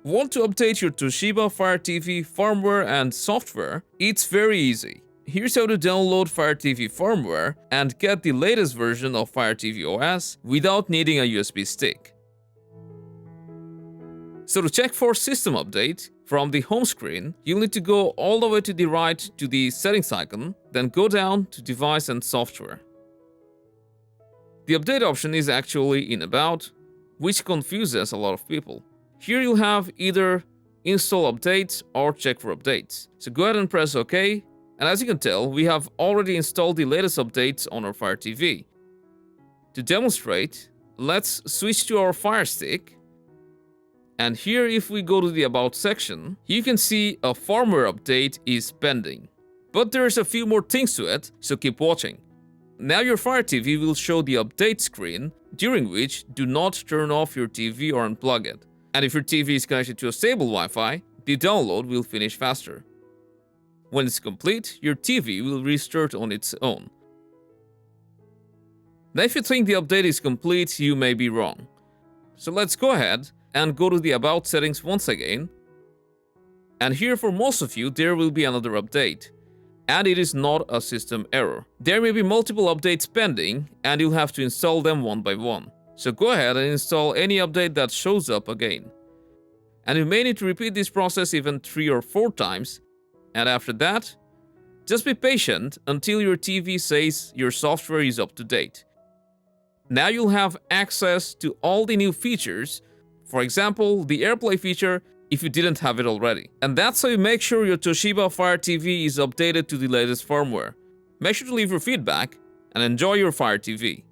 Want to update your Toshiba Fire TV firmware and software? It's very easy. Here's how to download Fire TV firmware and get the latest version of Fire TV OS without needing a USB stick. So to check for system update, from the home screen, you'll need to go all the way to the right to the settings icon, then go down to device and software. The update option is actually in about, which confuses a lot of people. Here you'll have either install updates or check for updates. So go ahead and press OK. And as you can tell, we have already installed the latest updates on our Fire TV. To demonstrate, let's switch to our Fire Stick. And here, if we go to the About section, you can see a firmware update is pending. But there's a few more things to it, so keep watching. Now your Fire TV will show the update screen, during which do not turn off your TV or unplug it. And if your TV is connected to a stable Wi-Fi, the download will finish faster. When it's complete, your TV will restart on its own. Now if you think the update is complete, you may be wrong. So let's go ahead and go to the About settings once again. And here for most of you, there will be another update. And it is not a system error. There may be multiple updates pending, and you'll have to install them one by one. So go ahead and install any update that shows up again. And you may need to repeat this process even 3 or 4 times. And after that, just be patient until your TV says your software is up to date. Now you'll have access to all the new features, for example, the AirPlay feature if you didn't have it already. And that's how you make sure your Toshiba Fire TV is updated to the latest firmware. Make sure to leave your feedback and enjoy your Fire TV.